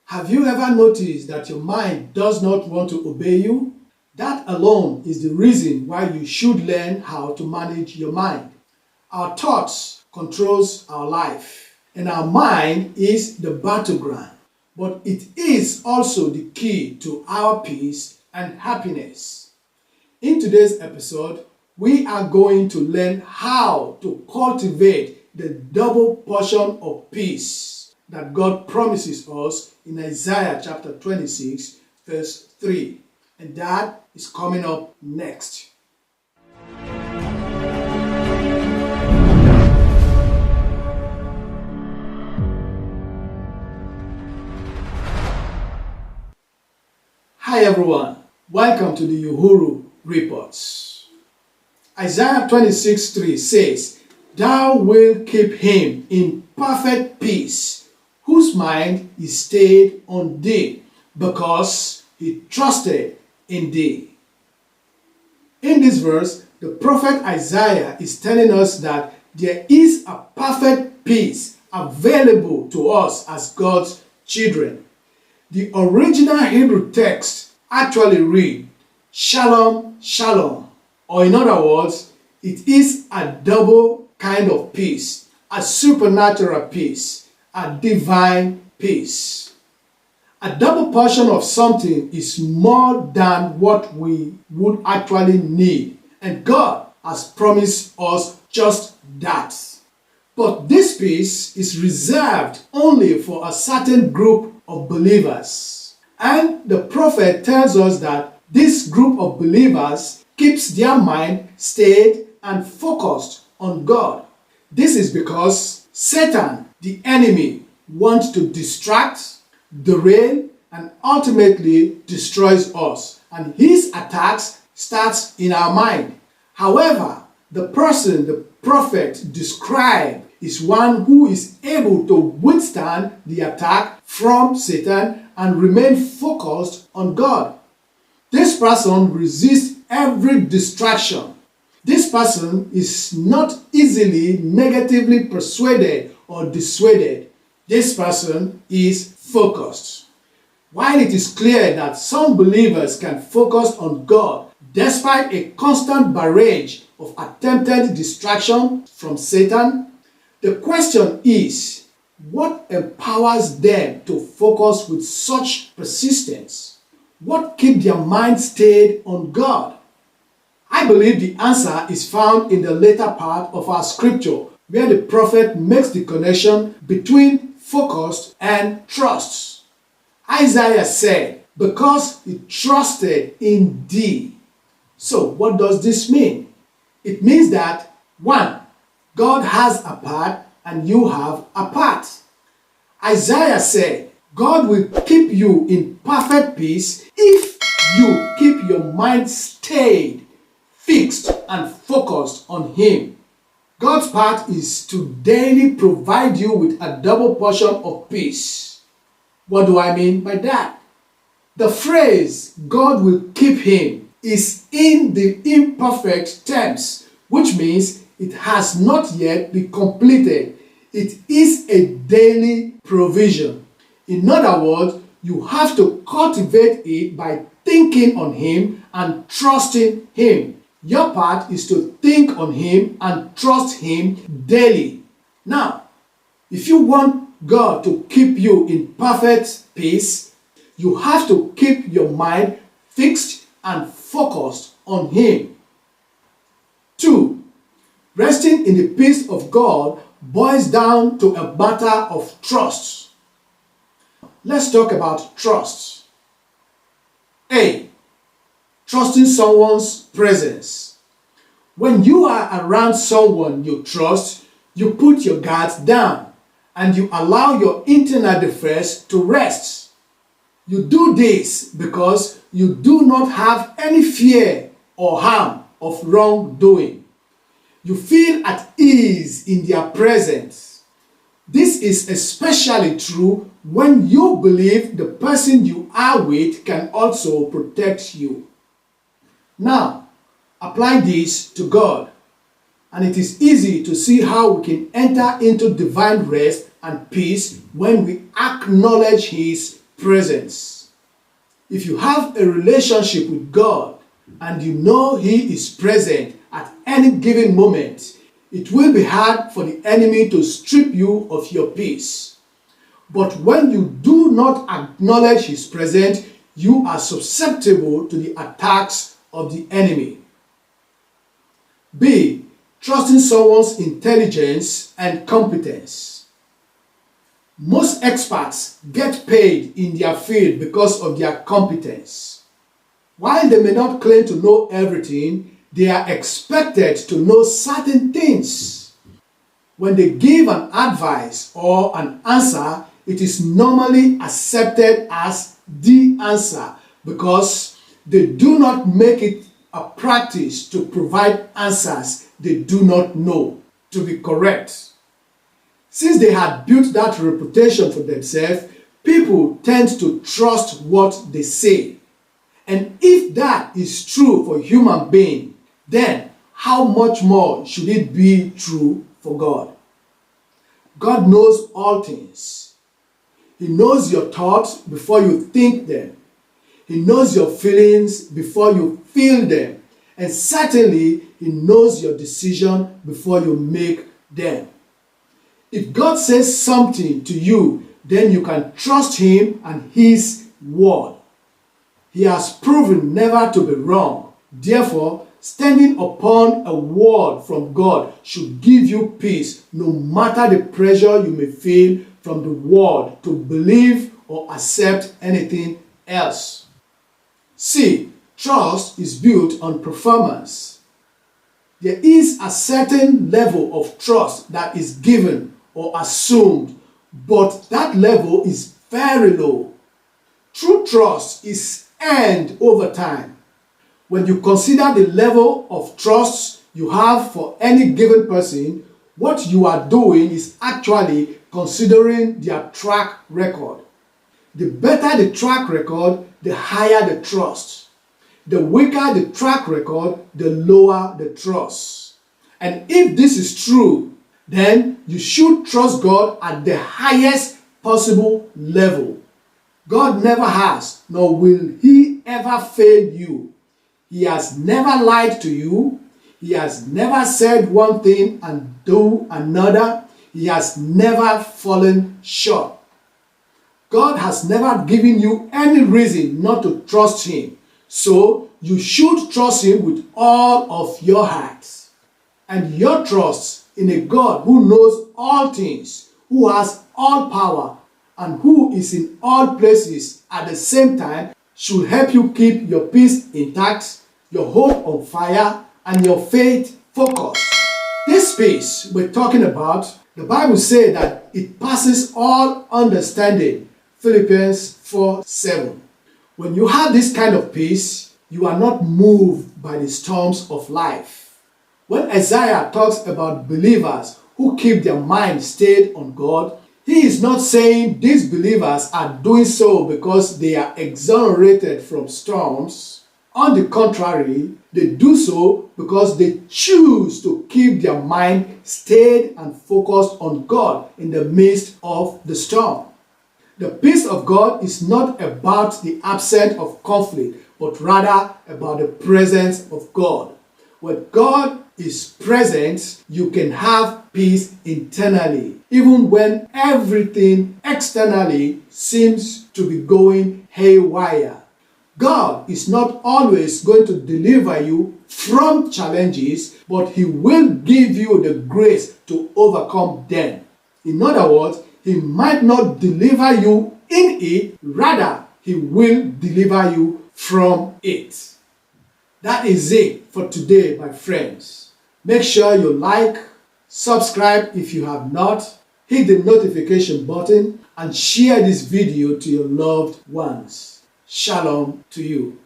Have you ever noticed that your mind does not want to obey you? That alone is the reason why you should learn how to manage your mind. Our thoughts controls our life, and our mind is the battleground. But it is also the key to our peace and happiness. In today's episode, we are going to learn how to cultivate the double portion of peace that God promises us in Isaiah chapter 26, verse 3. And that is coming up next. Hi everyone, welcome to the Uhuru Reports. Isaiah 26:3 says, "Thou wilt keep him in perfect peace, whose mind is stayed on thee, because he trusted in thee." In this verse, the prophet Isaiah is telling us that there is a perfect peace available to us as God's children. The original Hebrew text actually reads, "Shalom, shalom," or in other words, it is a double kind of peace, a supernatural peace, a divine peace. A double portion of something is more than what we would actually need, and God has promised us just that. But this peace is reserved only for a certain group of believers. And the prophet tells us that this group of believers keeps their mind stayed and focused on God. This is because Satan, the enemy, wants to distract, derail, and ultimately destroys us. And his attacks starts in our mind. However, the person the prophet described is one who is able to withstand the attack from Satan and remain focused on God. This person resists every distraction. This person is not easily negatively persuaded or dissuaded. This person is focused. While it is clear that some believers can focus on God despite a constant barrage of attempted distraction from Satan, the question is, what empowers them to focus with such persistence? What keeps their mind stayed on God? I believe the answer is found in the later part of our scripture, where the prophet makes the connection between focus and trust. Isaiah said, "Because he trusted in thee." So what does this mean? It means that 1. God has a part and you have a part. Isaiah said, God will keep you in perfect peace if you keep your mind stayed, fixed, and focused on Him. God's part is to daily provide you with a double portion of peace. What do I mean by that? The phrase, "God will keep him," is in the imperfect tense, which means it has not yet been completed. It is a daily provision. In other words, you have to cultivate it by thinking on Him and trusting Him. Your part is to think on Him and trust Him daily. Now, if you want God to keep you in perfect peace, you have to keep your mind fixed and focused on Him. 2. Resting in the peace of God boils down to a matter of trust. Let's talk about trust. A. Trusting someone's presence. When you are around someone you trust, you put your guards down and you allow your internal defense to rest. You do this because you do not have any fear or harm of wrongdoing. You feel at ease in their presence. This is especially true when you believe the person you are with can also protect you. Now, apply this to God, and it is easy to see how we can enter into divine rest and peace when we acknowledge His presence. If you have a relationship with God and you know He is present at any given moment, it will be hard for the enemy to strip you of your peace. But when you do not acknowledge His presence, you are susceptible to the attacks of the enemy. B. Trusting someone's intelligence and competence. Most experts get paid in their field because of their competence. While they may not claim to know everything, they are expected to know certain things. When they give an advice or an answer, it is normally accepted as the answer because they do not make it a practice to provide answers they do not know to be correct. Since they had built that reputation for themselves, people tend to trust what they say. And if that is true for human beings, then how much more should it be true for God? God knows all things. He knows your thoughts before you think them. He knows your feelings before you feel them. And certainly, He knows your decision before you make them. If God says something to you, then you can trust Him and His word. He has proven never to be wrong. Therefore, standing upon a word from God should give you peace, no matter the pressure you may feel from the word to believe or accept anything else. C. Trust is built on performance. There is a certain level of trust that is given or assumed, but that level is very low. True trust is earned over time. When you consider the level of trust you have for any given person, what you are doing is actually considering their track record. The better the track record, the higher the trust. The weaker the track record, the lower the trust. And if this is true, then you should trust God at the highest possible level. God never has, nor will He ever fail you. He has never lied to you. He has never said one thing and do another. He has never fallen short. God has never given you any reason not to trust Him. So you should trust Him with all of your heart. And your trust in a God who knows all things, who has all power, and who is in all places at the same time should help you keep your peace intact, your hope on fire, and your faith focused. This peace we're talking about, the Bible says that it passes all understanding. Philippians 4:7. When you have this kind of peace, you are not moved by the storms of life. When Isaiah talks about believers who keep their mind stayed on God, he is not saying these believers are doing so because they are exonerated from storms. On the contrary, they do so because they choose to keep their mind stayed and focused on God in the midst of the storm. The peace of God is not about the absence of conflict, but rather about the presence of God. When God is present, you can have peace internally, even when everything externally seems to be going haywire. God is not always going to deliver you from challenges, but He will give you the grace to overcome them. In other words, He might not deliver you in it, rather, He will deliver you from it. That is it for today, my friends. Make sure you like, subscribe if you have not, hit the notification button, and share this video to your loved ones. Shalom to you.